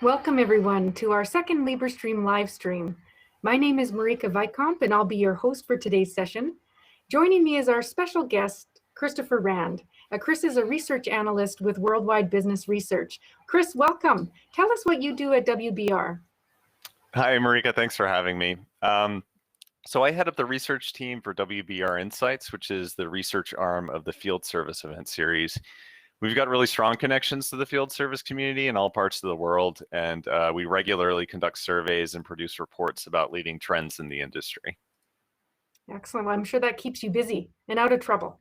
Welcome everyone to our second Librestream live stream. My name is Marieke Wijtkamp and I'll be your host for today's session. Joining me is our special guest, Christopher Rand. Chris is a research analyst with Worldwide Business Research. Chris, welcome. Tell us what you do at WBR. Hi, Marieke. Thanks for having me. So I head up the research team for WBR Insights, which is the research arm of the Field Service Event Series. We've got really strong connections to the field service community in all parts of the world, and we regularly conduct surveys and produce reports about leading trends in the industry. Excellent. Well, I'm sure that keeps you busy and out of trouble.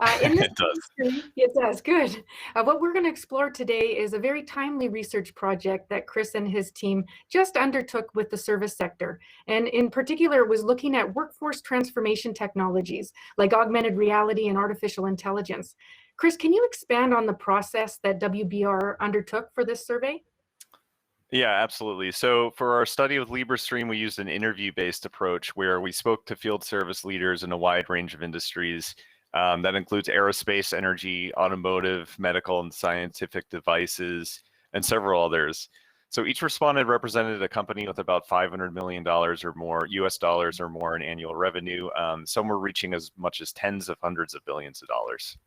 It does. It does, good. What we're going to explore today is a very timely research project that Chris and his team just undertook with the service sector. And in particular, was looking at workforce transformation technologies like augmented reality and artificial intelligence. Chris, can you expand on the process that WBR undertook for this survey? Yeah, absolutely. So for our study with Librestream, we used an interview-based approach where we spoke to field service leaders in a wide range of industries. That includes aerospace, energy, automotive, medical and scientific devices, and several others. So each respondent represented a company with about $500 million or more, US dollars or more in annual revenue. Some were reaching as much as tens of hundreds of billions of dollars.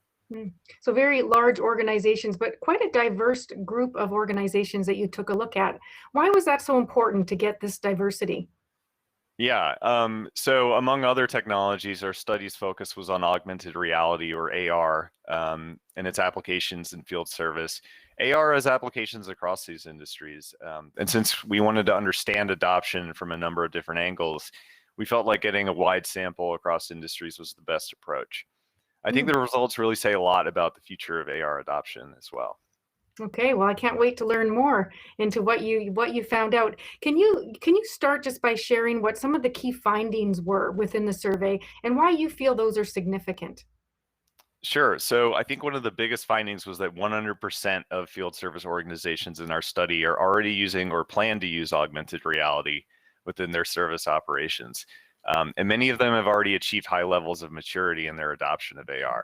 So very large organizations, but quite a diverse group of organizations that you took a look at. Why was that so important to get this diversity? Yeah, so among other technologies, our study's focus was on augmented reality, or AR, and its applications in field service. AR has applications across these industries, and since we wanted to understand adoption from a number of different angles, we felt like getting a wide sample across industries was the best approach. I think the results really say a lot about the future of AR adoption as well. Okay, well, I can't wait to learn more into what you found out. Can you start just by sharing what some of the key findings were within the survey and why you feel those are significant? Sure. So I think one of the biggest findings was that 100% of field service organizations in our study are already using or plan to use augmented reality within their service operations. And many of them have already achieved high levels of maturity in their adoption of AR.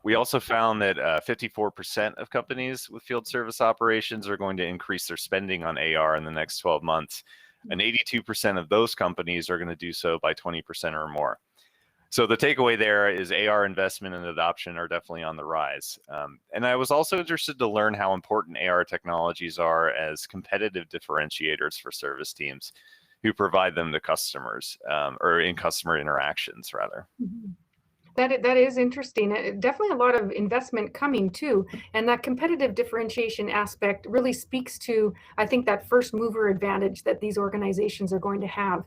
We also found that 54% of companies with field service operations are going to increase their spending on AR in the next 12 months. And 82% of those companies are going to do so by 20% or more. So the takeaway there is AR investment and adoption are definitely on the rise. And I was also interested to learn how important AR technologies are as competitive differentiators for service teams who provide them to customers, or in customer interactions, rather. That is interesting. Definitely a lot of investment coming too. And that competitive differentiation aspect really speaks to, I think, that first mover advantage that these organizations are going to have.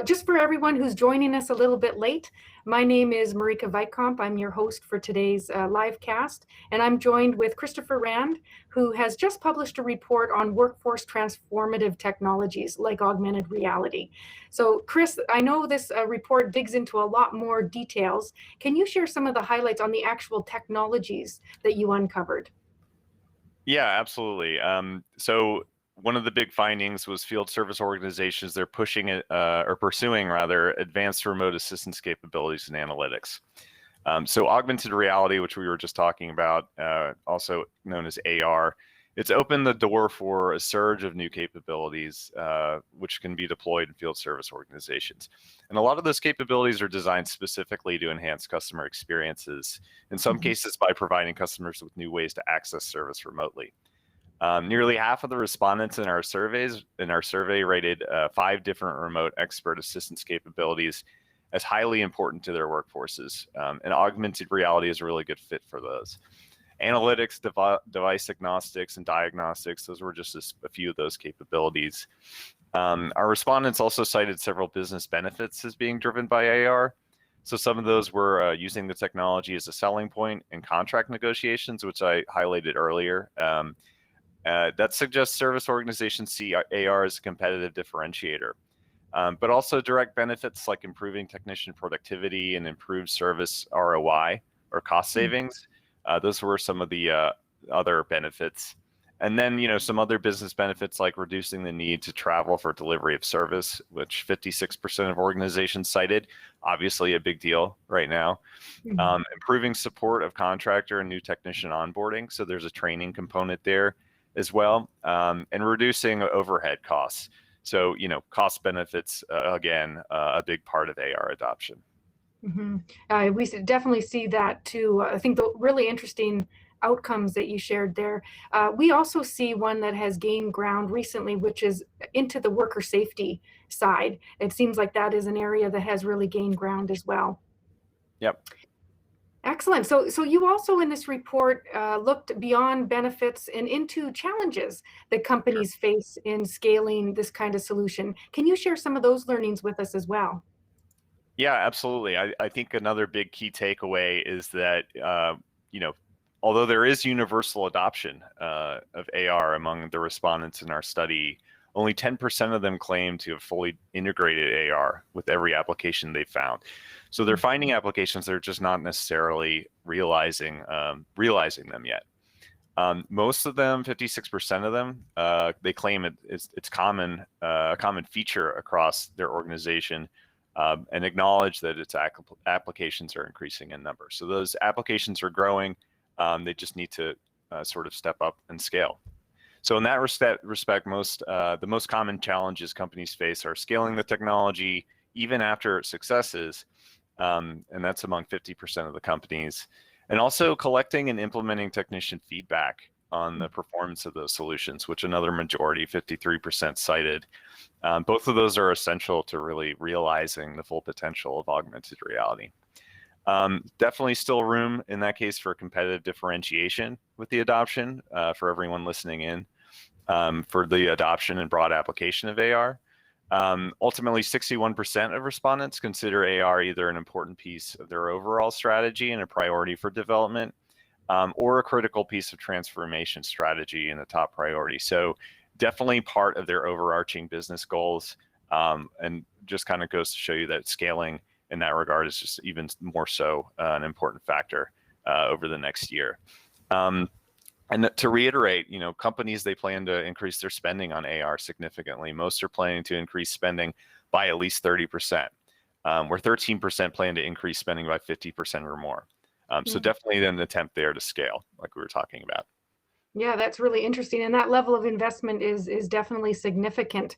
Just for everyone who's joining us a little bit late, my name is Marieke Wijtkamp. I'm your host for today's live cast, and I'm joined with Christopher Rand, who has just published a report on workforce transformative technologies like augmented reality. So Chris, I know this report digs into a lot more details. Can you share some of the highlights on the actual technologies that you uncovered? Yeah, absolutely. So one of the big findings was field service organizations, they're pushing it, or pursuing rather, advanced remote assistance capabilities and analytics. So augmented reality, which we were just talking about, also known as AR, it's opened the door for a surge of new capabilities, which can be deployed in field service organizations. And a lot of those capabilities are designed specifically to enhance customer experiences, in some cases by providing customers with new ways to access service remotely. Nearly half of the respondents in our survey rated 5 different remote expert assistance capabilities as highly important to their workforces. And augmented reality is a really good fit for those. Analytics, device agnostics, and diagnostics, those were just a few of those capabilities. Our respondents also cited several business benefits as being driven by AR. So some of those were using the technology as a selling point in contract negotiations, which I highlighted earlier. That suggests service organizations see AR as a competitive differentiator, but also direct benefits like improving technician productivity and improved service ROI, or cost savings. Those were some of the other benefits. And then, some other business benefits like reducing the need to travel for delivery of service, which 56% of organizations cited, obviously a big deal right now. Improving support of contractor and new technician onboarding. So there's a training component there. as well, and reducing overhead costs. So, cost benefits, again, a big part of AR adoption. We definitely see that too. I think the really interesting outcomes that you shared there. We also see one that has gained ground recently, which is into the worker safety side. It seems like that is an area that has really gained ground as well. Yep. Excellent. So you also in this report looked beyond benefits and into challenges that companies face in scaling this kind of solution. Can you share some of those learnings with us as well? Yeah, absolutely. I think another big key takeaway is that, although there is universal adoption of AR among the respondents in our study, only 10% of them claim to have fully integrated AR with every application they've found. So they're finding applications that are just not necessarily realizing them yet. Most of them, 56% of them, they claim it's a common feature across their organization, and acknowledge that its applications are increasing in number. So those applications are growing. They just need to sort of step up and scale. So in that respect, the most common challenges companies face are scaling the technology even after successes, and that's among 50% of the companies, and also collecting and implementing technician feedback on the performance of those solutions, which another majority, 53%, cited. Both of those are essential to really realizing the full potential of augmented reality. Definitely still room in that case for competitive differentiation with the adoption for everyone listening in, for the adoption and broad application of AR. Ultimately, 61% of respondents consider AR either an important piece of their overall strategy and a priority for development, or a critical piece of transformation strategy and a top priority. So definitely part of their overarching business goals, and just kind of goes to show you that scaling in that regard is just even more so an important factor over the next year. And to reiterate, companies, they plan to increase their spending on AR significantly. Most are planning to increase spending by at least 30%, where 13% plan to increase spending by 50% or more. So definitely an attempt there to scale, like we were talking about. Yeah, that's really interesting. And that level of investment is definitely significant.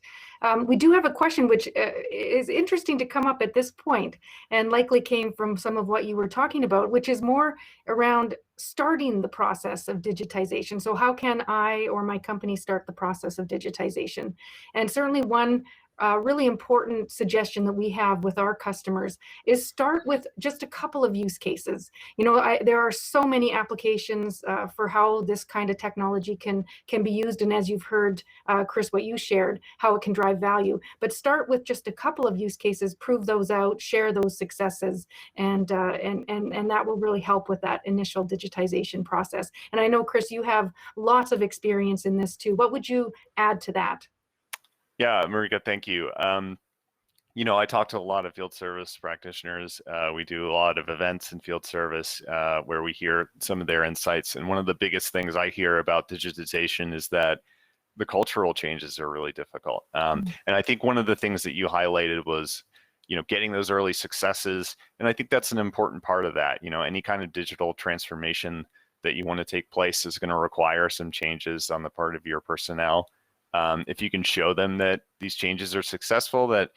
We do have a question which is interesting to come up at this point and likely came from some of what you were talking about, which is more around starting the process of digitization. So how can I or my company start the process of digitization? And certainly one really important suggestion that we have with our customers is start with just a couple of use cases. There are so many applications for how this kind of technology can be used, and as you've heard, Chris, what you shared, how it can drive value. But start with just a couple of use cases, prove those out, share those successes, and that will really help with that initial digitization process. And I know, Chris, you have lots of experience in this too. What would you add to that? Yeah, Marieke, thank you. I talk to a lot of field service practitioners. We do a lot of events in field service where we hear some of their insights. And one of the biggest things I hear about digitization is that the cultural changes are really difficult. And I think one of the things that you highlighted was, getting those early successes. And I think that's an important part of that. Any kind of digital transformation that you want to take place is going to require some changes on the part of your personnel. If you can show them that these changes are successful, that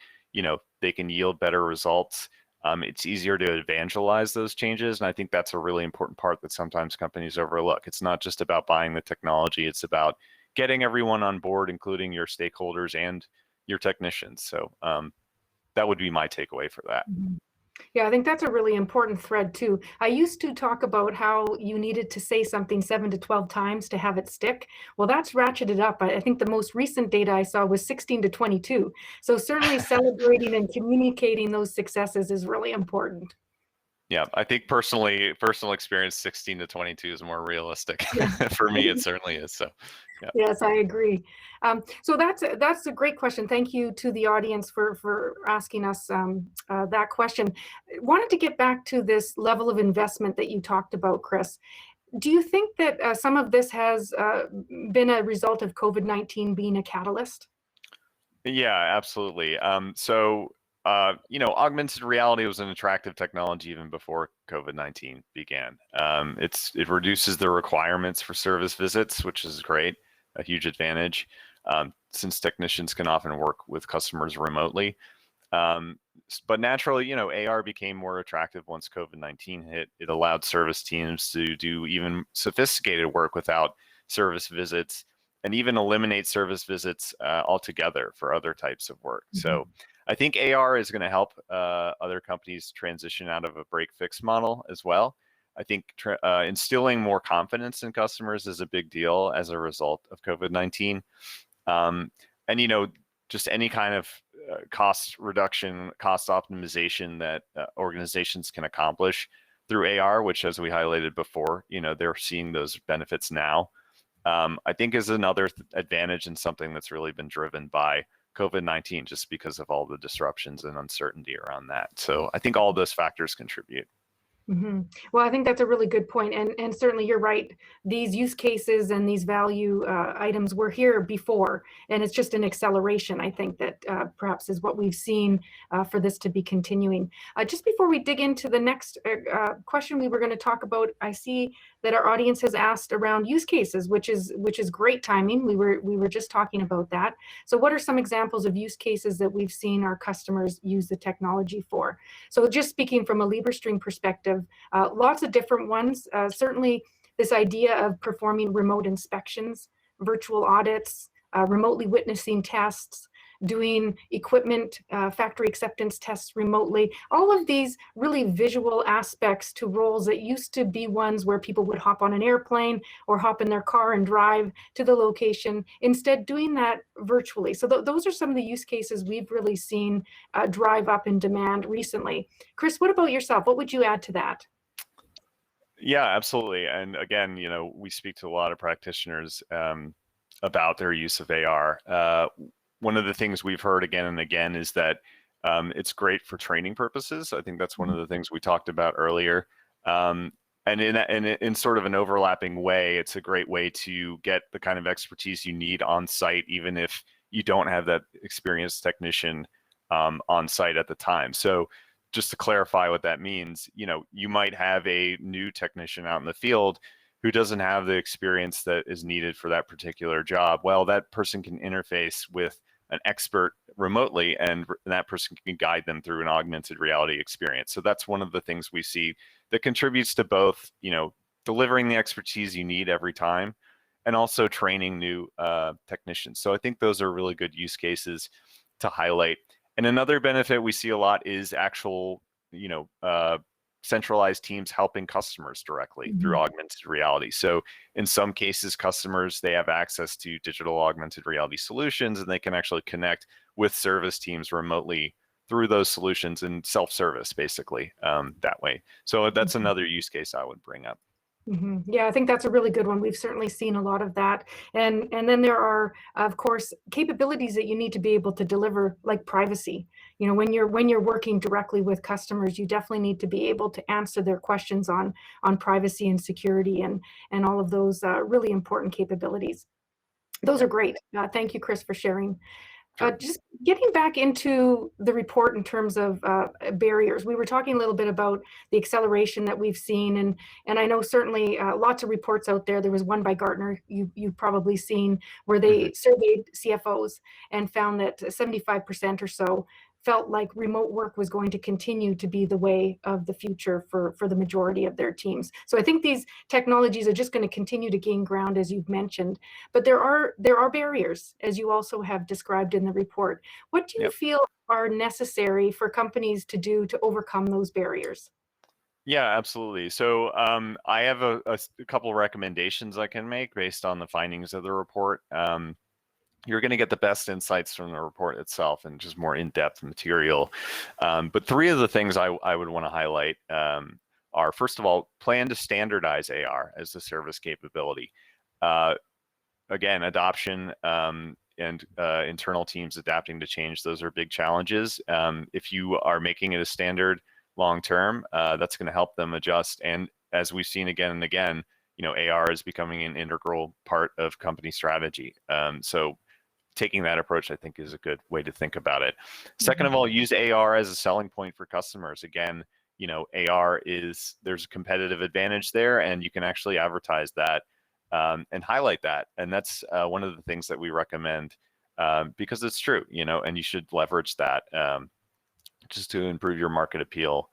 they can yield better results, it's easier to evangelize those changes. And I think that's a really important part that sometimes companies overlook. It's not just about buying the technology, it's about getting everyone on board, including your stakeholders and your technicians. So that would be my takeaway for that. Yeah, I think that's a really important thread too. I used to talk about how you needed to say something 7 to 12 times to have it stick. Well, that's ratcheted up. I think the most recent data I saw was 16 to 22. So certainly celebrating and communicating those successes is really important. Yeah, I think personal experience, 16 to 22 is more realistic. Yeah. For me, it certainly is. So, yeah. Yes, I agree. So that's a great question. Thank you to the audience for asking us that question. Wanted to get back to this level of investment that you talked about, Chris. Do you think that some of this has been a result of COVID-19 being a catalyst? Yeah, absolutely. Augmented reality was an attractive technology even before COVID-19 began. It reduces the requirements for service visits, which is great. a huge advantage, since technicians can often work with customers remotely. But naturally, AR became more attractive once COVID-19 hit. It allowed service teams to do even sophisticated work without service visits, and even eliminate service visits altogether for other types of work. Mm-hmm. So I think AR is going to help other companies transition out of a break-fix model as well. I think instilling more confidence in customers is a big deal as a result of COVID-19. And just any kind of cost reduction, cost optimization that organizations can accomplish through AR, which, as we highlighted before, they're seeing those benefits now, I think is another advantage, and something that's really been driven by COVID-19, just because of all the disruptions and uncertainty around that. So I think all of those factors contribute. Mm-hmm. Well, I think that's a really good point. And certainly you're right. These use cases and these value items were here before, and it's just an acceleration, I think, that perhaps is what we've seen for this to be continuing. Just before we dig into the next question we were going to talk about, I see that our audience has asked around use cases, which is great timing. We were just talking about that. So what are some examples of use cases that we've seen our customers use the technology for? So just speaking from a Librestream perspective, lots of different ones. Certainly this idea of performing remote inspections, virtual audits, remotely witnessing tests, doing equipment, factory acceptance tests remotely. All of these really visual aspects to roles that used to be ones where people would hop on an airplane or hop in their car and drive to the location, instead doing that virtually. So those are some of the use cases we've really seen drive up in demand recently. Chris, what about yourself? What would you add to that? Yeah, absolutely. And again, we speak to a lot of practitioners about their use of AR. One of the things we've heard again and again is that it's great for training purposes. I think that's one of the things we talked about earlier. And in sort of an overlapping way, it's a great way to get the kind of expertise you need on site, even if you don't have that experienced technician on site at the time. So just to clarify what that means, you might have a new technician out in the field who doesn't have the experience that is needed for that particular job. Well, that person can interface with an expert remotely, and that person can guide them through an augmented reality experience. So that's one of the things we see that contributes to both, delivering the expertise you need every time, and also training new technicians. So I think those are really good use cases to highlight. And another benefit we see a lot is actual, centralized teams helping customers directly through augmented reality. So in some cases, customers, they have access to digital augmented reality solutions, and they can actually connect with service teams remotely through those solutions and self-service, basically, that way. So that's another use case I would bring up. Yeah, I think that's a really good one. We've certainly seen a lot of that. And then there are, of course, capabilities that you need to be able to deliver, like privacy. When you're working directly with customers, you definitely need to be able to answer their questions on privacy and security and all of those really important capabilities. Those are great. Thank you, Chris, for sharing. Sure. Just getting back into the report in terms of barriers, we were talking a little bit about the acceleration that we've seen, and I know certainly lots of reports out there. There was one by Gartner you've probably seen, where they surveyed CFOs and found that 75% or so felt like remote work was going to continue to be the way of the future for the majority of their teams. So I think these technologies are just going to continue to gain ground, as you've mentioned, but there are barriers, as you also have described in the report. What do you feel are necessary for companies to do to overcome those barriers? Yeah, absolutely. So I have a couple recommendations I can make based on the findings of the report. You're going to get the best insights from the report itself and just more in-depth material. But three of the things I would want to highlight are, first of all, plan to standardize AR as the service capability. Again, adoption and internal teams adapting to change, those are big challenges. If you are making it a standard long-term, that's going to help them adjust. And as we've seen again and again, AR is becoming an integral part of company strategy. So taking that approach, I think, is a good way to think about it. Second of all, use AR as a selling point for customers. Again, AR there's a competitive advantage there, and you can actually advertise that and highlight that. And that's one of the things that we recommend because it's true, and you should leverage that just to improve your market appeal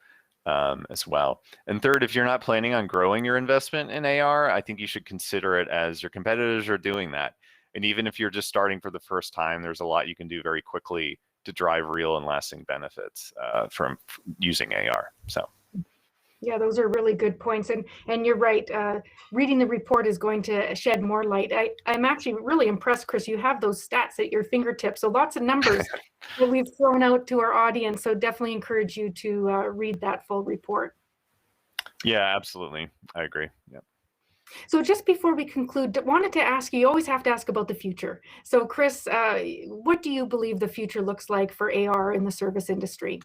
as well. And third, if you're not planning on growing your investment in AR, I think you should consider it as your competitors are doing that. And even if you're just starting for the first time, there's a lot you can do very quickly to drive real and lasting benefits from using AR. So. Yeah, those are really good points. And you're right. Reading the report is going to shed more light. I'm actually really impressed, Chris. You have those stats at your fingertips. So lots of numbers that we've thrown out to our audience. So definitely encourage you to read that full report. Yeah, absolutely. I agree. Yeah. So just before we conclude, wanted to ask you always have to ask about the future. So Chris, what do you believe the future looks like for AR in the service industry?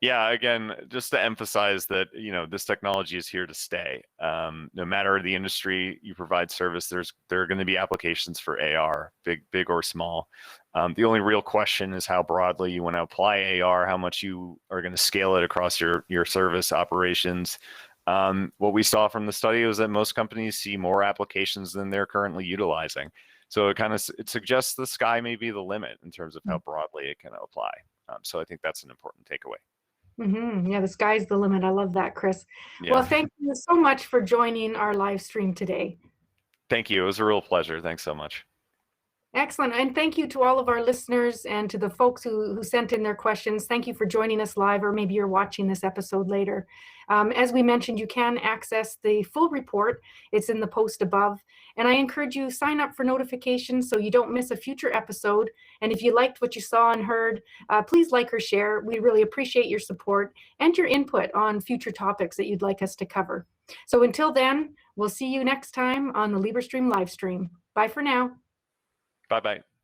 Yeah, again, just to emphasize that, this technology is here to stay. No matter the industry you provide service, there are going to be applications for AR, big or small. The only real question is how broadly you want to apply AR, how much you are going to scale it across your service operations. What we saw from the study was that most companies see more applications than they're currently utilizing. So it suggests the sky may be the limit in terms of how broadly it can apply. So I think that's an important takeaway. Yeah, the sky's the limit. I love that, Chris. Yeah. Well, thank you so much for joining our live stream today. Thank you. It was a real pleasure. Thanks so much. Excellent. And thank you to all of our listeners and to the folks who sent in their questions. Thank you for joining us live, or maybe you're watching this episode later. As we mentioned, you can access the full report. It's in the post above. And I encourage you sign up for notifications so you don't miss a future episode. And if you liked what you saw and heard, please like or share. We really appreciate your support and your input on future topics that you'd like us to cover. So until then, we'll see you next time on the Librestream live stream. Bye for now. Bye-bye.